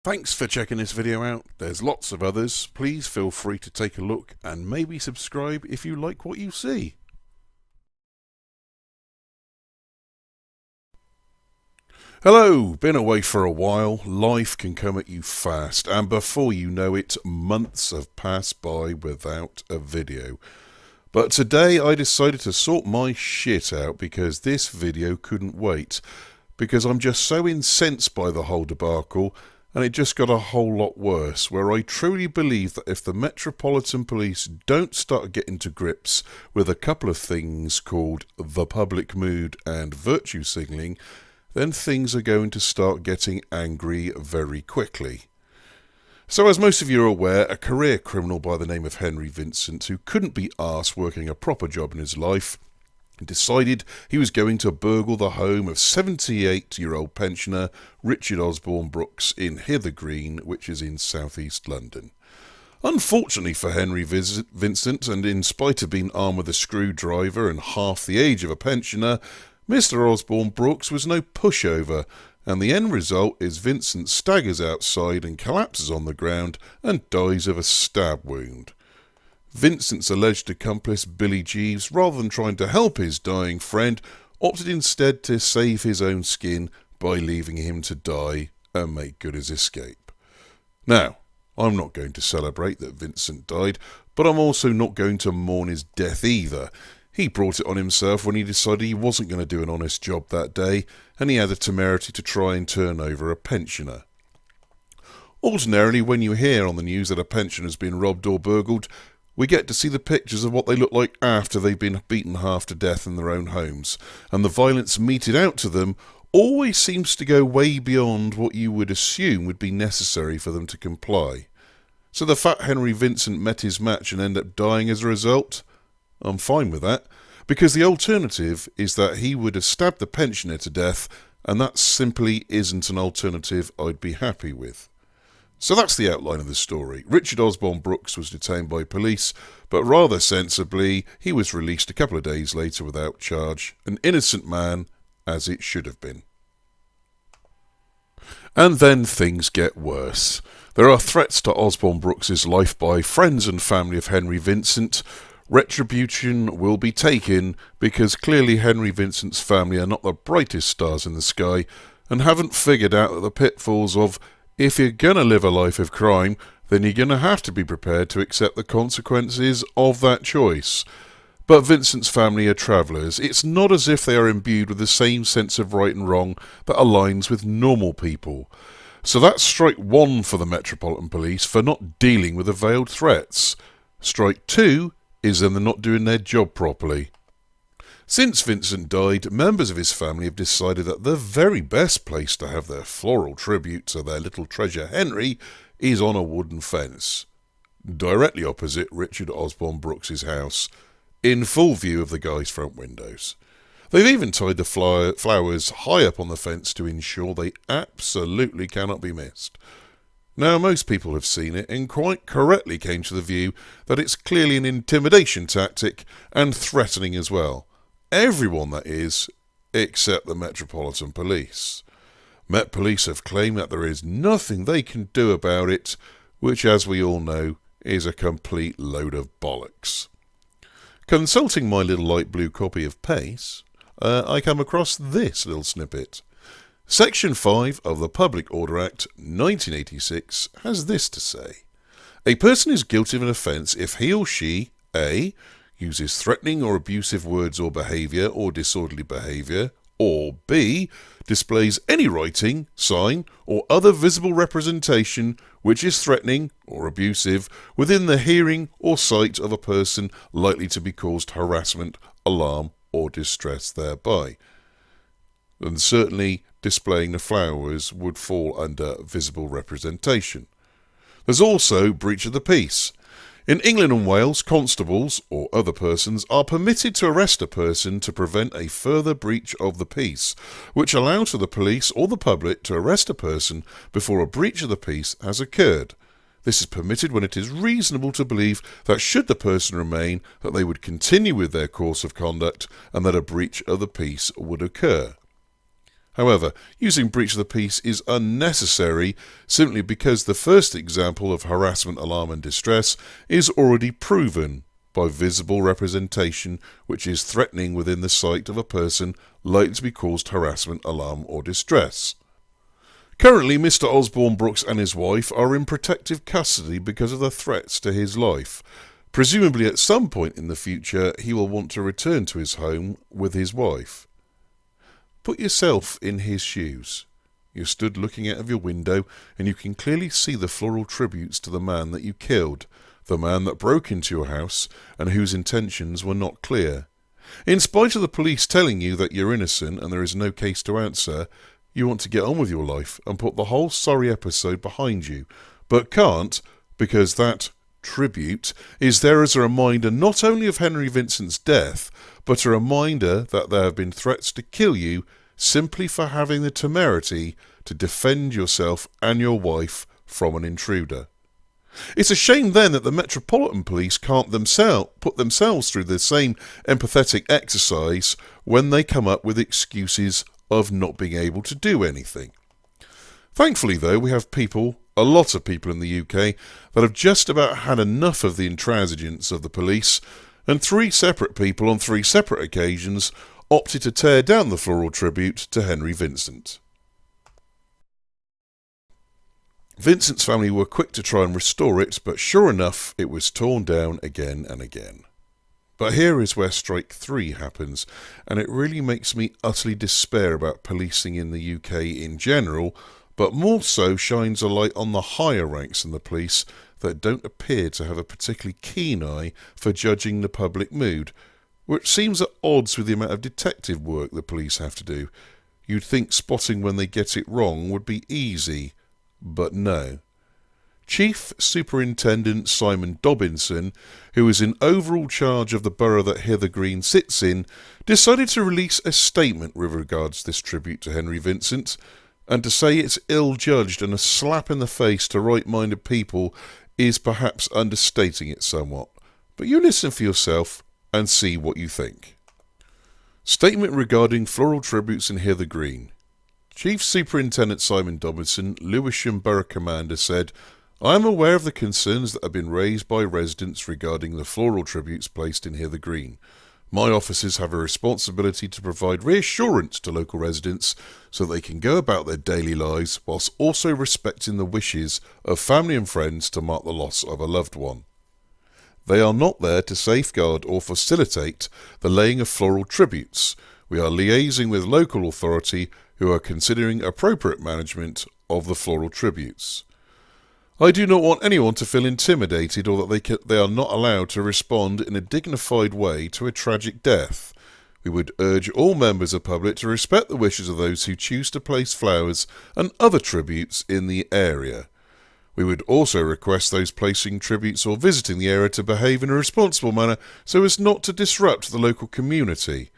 Thanks for checking this video out. There's lots of others. Please feel free to take a look and maybe subscribe if you like what you see. Hello, been away for a while. Life can come at you fast, and before you know it, months have passed by without a video. But today I decided to sort my shit out because this video couldn't wait. Because I'm just so incensed by the whole debacle, and it just got a whole lot worse, where I truly believe that if the Metropolitan Police don't start getting to grips with a couple of things called the public mood and virtue signalling, then things are going to start getting angry very quickly. So as most of you are aware, a career criminal by the name of Henry Vincent, who couldn't be arsed working a proper job in his life, decided he was going to burgle the home of 78-year-old pensioner Richard Osborn-Brookes in Hither Green, which is in southeast London. Unfortunately for Henry Vincent, and in spite of being armed with a screwdriver and half the age of a pensioner, Mr. Osborn-Brookes was no pushover, and the end result is Vincent staggers outside and collapses on the ground and dies of a stab wound. Vincent's alleged accomplice, Billy Jeeves, rather than trying to help his dying friend, opted instead to save his own skin by leaving him to die and make good his escape. Now, I'm not going to celebrate that Vincent died, but I'm also not going to mourn his death either. He brought it on himself when he decided he wasn't going to do an honest job that day, and he had the temerity to try and turn over a pensioner. Ordinarily, when you hear on the news that a pensioner has been robbed or burgled, we get to see the pictures of what they look like after they've been beaten half to death in their own homes, and the violence meted out to them always seems to go way beyond what you would assume would be necessary for them to comply. So the fact Henry Vincent met his match and ended up dying as a result, I'm fine with that, because the alternative is that he would have stabbed the pensioner to death, and that simply isn't an alternative I'd be happy with. So that's the outline of the story. Richard Osborn-Brookes was detained by police, but rather sensibly, he was released a couple of days later without charge, an innocent man, as it should have been. And then things get worse. There are threats to Osborn-Brookes' life by friends and family of Henry Vincent. Retribution will be taken because clearly Henry Vincent's family are not the brightest stars in the sky and haven't figured out that the pitfalls of if you're going to live a life of crime, then you're going to have to be prepared to accept the consequences of that choice. But Vincent's family are travellers. It's not as if they are imbued with the same sense of right and wrong that aligns with normal people. So that's strike one for the Metropolitan Police for not dealing with the veiled threats. Strike two is then they're not doing their job properly. Since Vincent died, members of his family have decided that the very best place to have their floral tribute to their little treasure Henry is on a wooden fence, directly opposite Richard Osborn-Brookes' house, in full view of the guy's front windows. They've even tied the flowers high up on the fence to ensure they absolutely cannot be missed. Now, most people have seen it and quite correctly came to the view that it's clearly an intimidation tactic and threatening as well. Everyone, that is, except the Metropolitan Police. Met Police have claimed that there is nothing they can do about it, which, as we all know, is a complete load of bollocks. Consulting my little light blue copy of Pace, I come across this little snippet. Section 5 of the Public Order Act 1986 has this to say. A person is guilty of an offence if he or she A. uses threatening or abusive words or behaviour or disorderly behaviour, or B. displays any writing, sign or other visible representation which is threatening or abusive within the hearing or sight of a person likely to be caused harassment, alarm or distress thereby. And certainly displaying the flowers would fall under visible representation. There's also breach of the peace. In England and Wales, constables or other persons are permitted to arrest a person to prevent a further breach of the peace, which allows for the police or the public to arrest a person before a breach of the peace has occurred. This is permitted when it is reasonable to believe that should the person remain, that they would continue with their course of conduct and that a breach of the peace would occur. However, using breach of the peace is unnecessary simply because the first example of harassment, alarm and distress is already proven by visible representation which is threatening within the sight of a person likely to be caused harassment, alarm or distress. Currently, Mr. Osborn-Brookes and his wife are in protective custody because of the threats to his life. Presumably at some point in the future he will want to return to his home with his wife. Put yourself in his shoes. You're stood looking out of your window and you can clearly see the floral tributes to the man that you killed, the man that broke into your house and whose intentions were not clear. In spite of the police telling you that you're innocent and there is no case to answer, you want to get on with your life and put the whole sorry episode behind you, but can't because that tribute is there as a reminder not only of Henry Vincent's death, but a reminder that there have been threats to kill you simply for having the temerity to defend yourself and your wife from an intruder. It's a shame then that the Metropolitan Police can't put themselves through the same empathetic exercise when they come up with excuses of not being able to do anything. Thankfully though, we have a lot of people in the UK that have just about had enough of the intransigence of the police, and 3 separate people on 3 separate occasions opted to tear down the floral tribute to Henry Vincent. Vincent's family were quick to try and restore it, but sure enough it was torn down again and again. But here is where strike 3 happens, and it really makes me utterly despair about policing in the UK in general, but more so shines a light on the higher ranks in the police that don't appear to have a particularly keen eye for judging the public mood, which seems at odds with the amount of detective work the police have to do. You'd think spotting when they get it wrong would be easy, but no. Chief Superintendent Simon Dobinson, who is in overall charge of the borough that Hither Green sits in, decided to release a statement with regards to this tribute to Henry Vincent, and to say it's ill-judged and a slap in the face to right-minded people is perhaps understating it somewhat. But you listen for yourself and see what you think. Statement regarding floral tributes in Hither Green. Chief Superintendent Simon Dobinson, Lewisham Borough Commander, said, "I am aware of the concerns that have been raised by residents regarding the floral tributes placed in Hither Green. My officers have a responsibility to provide reassurance to local residents so they can go about their daily lives whilst also respecting the wishes of family and friends to mark the loss of a loved one. They are not there to safeguard or facilitate the laying of floral tributes. We are liaising with local authority who are considering appropriate management of the floral tributes. I do not want anyone to feel intimidated or that they are not allowed to respond in a dignified way to a tragic death. We would urge all members of the public to respect the wishes of those who choose to place flowers and other tributes in the area. We would also request those placing tributes or visiting the area to behave in a responsible manner so as not to disrupt the local community.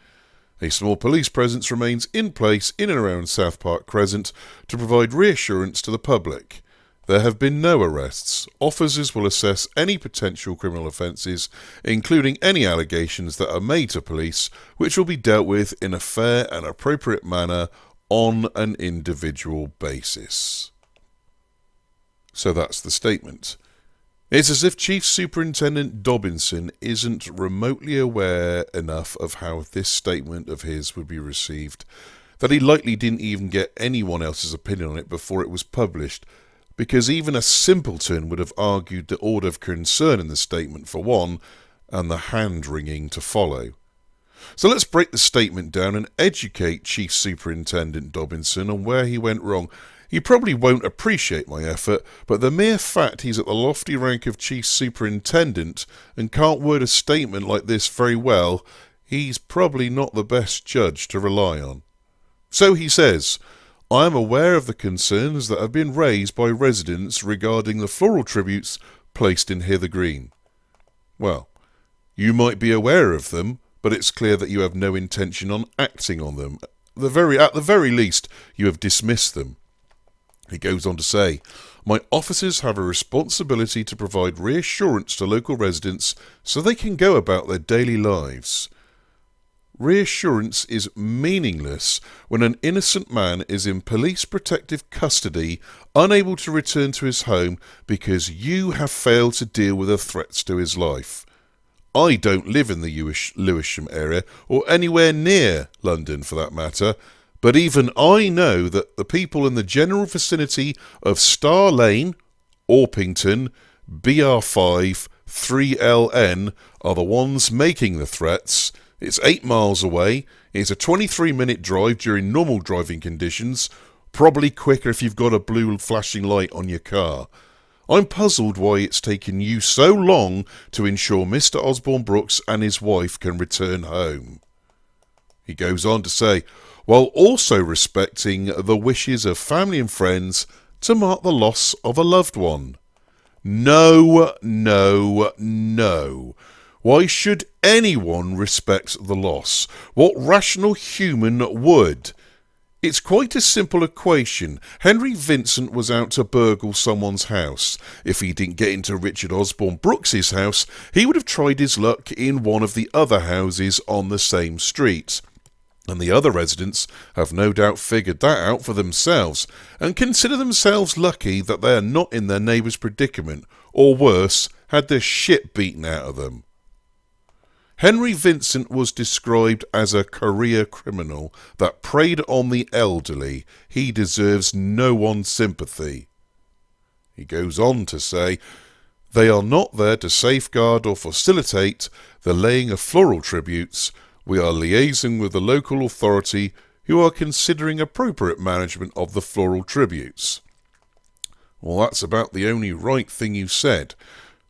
A small police presence remains in place in and around South Park Crescent to provide reassurance to the public. There have been no arrests. Officers will assess any potential criminal offences, including any allegations that are made to police, which will be dealt with in a fair and appropriate manner on an individual basis." So that's the statement. It's as if Chief Superintendent Dobinson isn't remotely aware enough of how this statement of his would be received, that he likely didn't even get anyone else's opinion on it before it was published, because even a simpleton would have argued the order of concern in the statement for one, and the hand-wringing to follow. So let's break the statement down and educate Chief Superintendent Dobinson on where he went wrong. He probably won't appreciate my effort, but the mere fact he's at the lofty rank of Chief Superintendent and can't word a statement like this very well, he's probably not the best judge to rely on. So he says, "I am aware of the concerns that have been raised by residents regarding the floral tributes placed in Hither Green." Well, you might be aware of them, but it's clear that you have no intention on acting on them. At the very least, you have dismissed them. He goes on to say, "My officers have a responsibility to provide reassurance to local residents so they can go about their daily lives." Reassurance is meaningless when an innocent man is in police protective custody, unable to return to his home because you have failed to deal with the threats to his life. I don't live in the Lewisham area, or anywhere near London for that matter, but even I know that the people in the general vicinity of Star Lane, Orpington, BR5, 3LN are the ones making the threats. It's 8 miles away, it's a 23-minute drive during normal driving conditions, probably quicker if you've got a blue flashing light on your car. I'm puzzled why it's taken you so long to ensure Mr. Osborn-Brookes and his wife can return home. He goes on to say, while also respecting the wishes of family and friends to mark the loss of a loved one. No, no, no. Why should anyone respect the loss? What rational human would? It's quite a simple equation. Henry Vincent was out to burgle someone's house. If he didn't get into Richard Osborn-Brookes' house, he would have tried his luck in one of the other houses on the same street. And the other residents have no doubt figured that out for themselves and consider themselves lucky that they are not in their neighbour's predicament, or worse, had their shit beaten out of them. Henry Vincent was described as a career criminal that preyed on the elderly. He deserves no one's sympathy. He goes on to say, they are not there to safeguard or facilitate the laying of floral tributes. We are liaising with the local authority who are considering appropriate management of the floral tributes. Well, that's about the only right thing you said.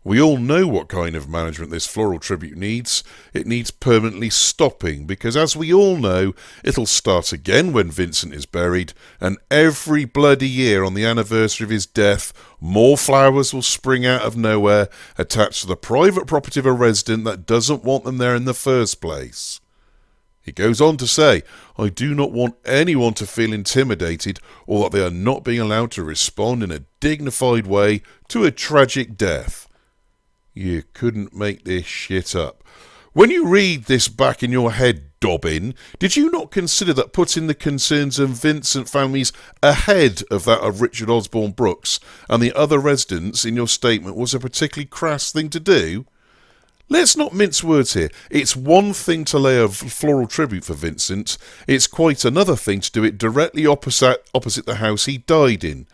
We all know what kind of management this floral tribute needs. It needs permanently stopping, because as we all know, it'll start again when Vincent is buried, and every bloody year on the anniversary of his death, more flowers will spring out of nowhere, attached to the private property of a resident that doesn't want them there in the first place. He goes on to say, I do not want anyone to feel intimidated or that they are not being allowed to respond in a dignified way to a tragic death. You couldn't make this shit up. When you read this back in your head, Dobbin, did you not consider that putting the concerns of Vincent families ahead of that of Richard Osborn-Brookes and the other residents in your statement was a particularly crass thing to do? Let's not mince words here. It's one thing to lay a floral tribute for Vincent. It's quite another thing to do it directly opposite the house he died in.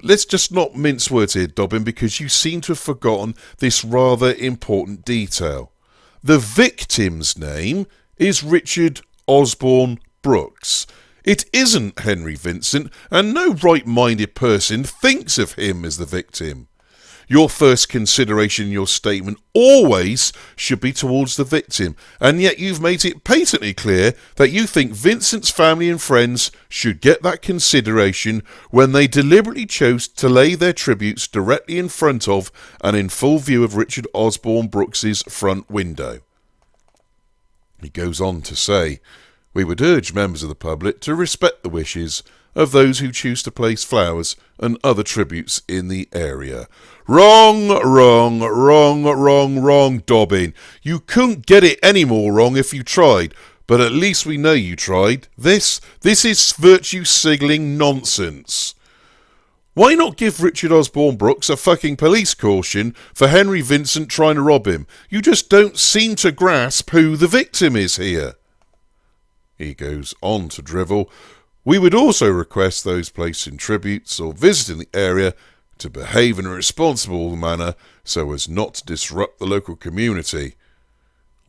Let's just not mince words here, Dobbin, because you seem to have forgotten this rather important detail. The victim's name is Richard Osborn-Brookes. It isn't Henry Vincent, and no right-minded person thinks of him as the victim. Your first consideration in your statement always should be towards the victim, and yet you've made it patently clear that you think Vincent's family and friends should get that consideration when they deliberately chose to lay their tributes directly in front of and in full view of Richard Osborn-Brookes' front window. He goes on to say, we would urge members of the public to respect the wishes of those who choose to place flowers and other tributes in the area. Wrong, wrong, wrong, wrong, wrong, Dobbin. You couldn't get it any more wrong if you tried, but at least we know you tried. This is virtue signalling nonsense. Why not give Richard Osborn-Brookes a fucking police caution for Henry Vincent trying to rob him? You just don't seem to grasp who the victim is here. He goes on to drivel, we would also request those placing tributes or visiting the area to behave in a responsible manner so as not to disrupt the local community.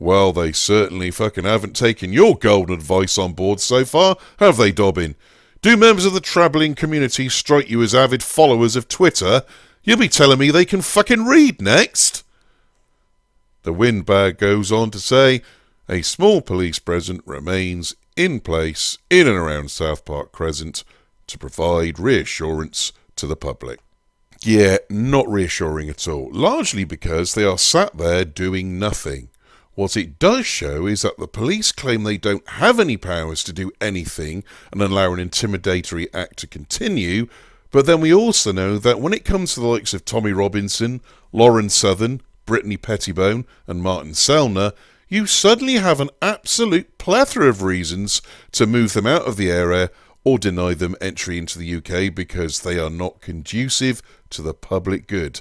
Well, they certainly fucking haven't taken your golden advice on board so far, have they, Dobbin? Do members of the travelling community strike you as avid followers of Twitter? You'll be telling me they can fucking read next? The windbag goes on to say, a small police presence remains in place in and around South Park Crescent to provide reassurance to the public. Yeah, not reassuring at all, largely because they are sat there doing nothing. What it does show is that the police claim they don't have any powers to do anything and allow an intimidatory act to continue, but then we also know that when it comes to the likes of Tommy Robinson, Lauren Southern, Brittany Pettibone and Martin Selner, you suddenly have an absolute plethora of reasons to move them out of the area or deny them entry into the UK because they are not conducive to the public good.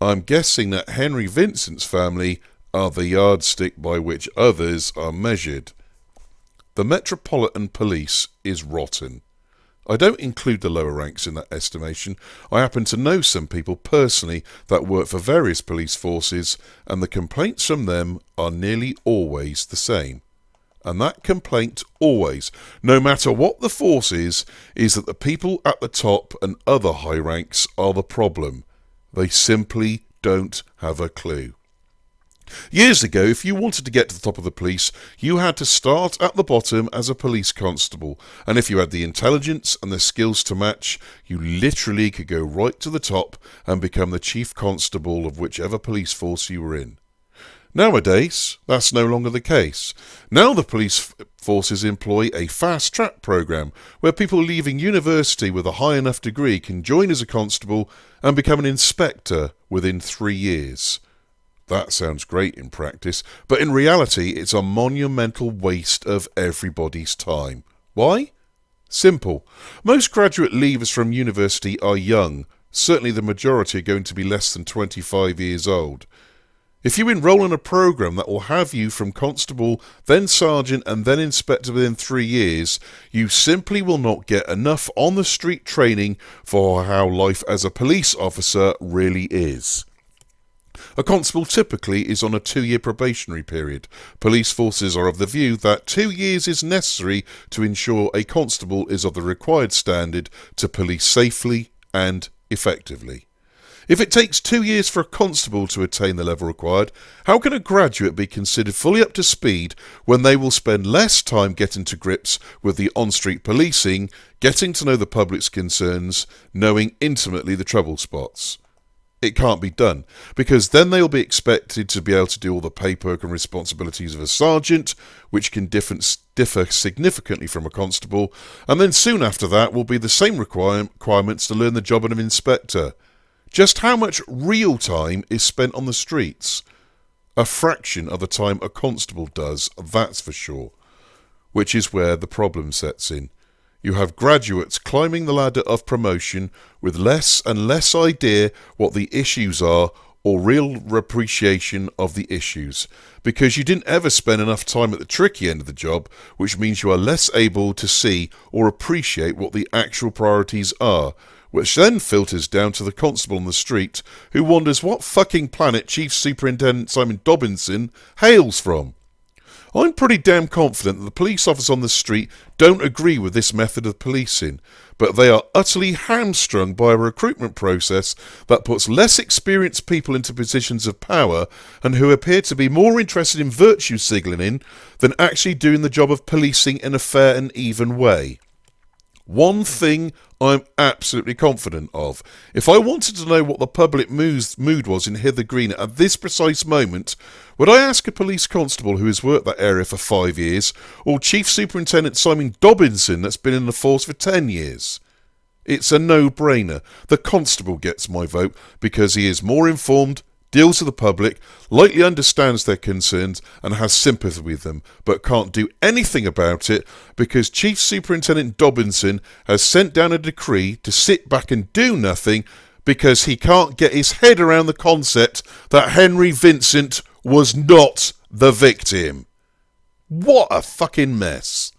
I'm guessing that Henry Vincent's family are the yardstick by which others are measured. The Metropolitan Police is rotten. I don't include the lower ranks in that estimation. I happen to know some people personally that work for various police forces, and the complaints from them are nearly always the same. And that complaint always, no matter what the force is that the people at the top and other high ranks are the problem. They simply don't have a clue. Years ago, if you wanted to get to the top of the police, you had to start at the bottom as a police constable, and if you had the intelligence and the skills to match, you literally could go right to the top and become the chief constable of whichever police force you were in. Nowadays, that's no longer the case. Now the police forces employ a fast-track program where people leaving university with a high enough degree can join as a constable and become an inspector within 3 years. That sounds great in practice, but in reality it's a monumental waste of everybody's time. Why? Simple. Most graduate leavers from university are young. Certainly the majority are going to be less than 25 years old. If you enrol in a program that will have you from constable, then sergeant and then inspector within 3 years, you simply will not get enough on-the-street training for how life as a police officer really is. A constable typically is on a 2-year probationary period. Police forces are of the view that 2 years is necessary to ensure a constable is of the required standard to police safely and effectively. If it takes 2 years for a constable to attain the level required, how can a graduate be considered fully up to speed when they will spend less time getting to grips with the on-street policing, getting to know the public's concerns, knowing intimately the trouble spots? It can't be done, because then they'll be expected to be able to do all the paperwork and responsibilities of a sergeant, which can differ significantly from a constable, and then soon after that will be the same requirements to learn the job of an inspector. Just how much real time is spent on the streets? A fraction of the time a constable does, that's for sure. Which is where the problem sets in. You have graduates climbing the ladder of promotion with less and less idea what the issues are or real appreciation of the issues, because you didn't ever spend enough time at the tricky end of the job, which means you are less able to see or appreciate what the actual priorities are, which then filters down to the constable on the street who wonders what fucking planet Chief Superintendent Simon Dobinson hails from. I'm pretty damn confident that the police officers on the street don't agree with this method of policing, but they are utterly hamstrung by a recruitment process that puts less experienced people into positions of power and who appear to be more interested in virtue signalling than actually doing the job of policing in a fair and even way. One thing I'm absolutely confident of. If I wanted to know what the public mood was in Hither Green at this precise moment, would I ask a police constable who has worked that area for 5 years, or Chief Superintendent Simon Dobinson that's been in the force for 10 years? It's a no-brainer. The constable gets my vote because he is more informed, deals with the public, likely understands their concerns and has sympathy with them, but can't do anything about it because Chief Superintendent Dobinson has sent down a decree to sit back and do nothing because he can't get his head around the concept that Henry Vincent was not the victim. What a fucking mess.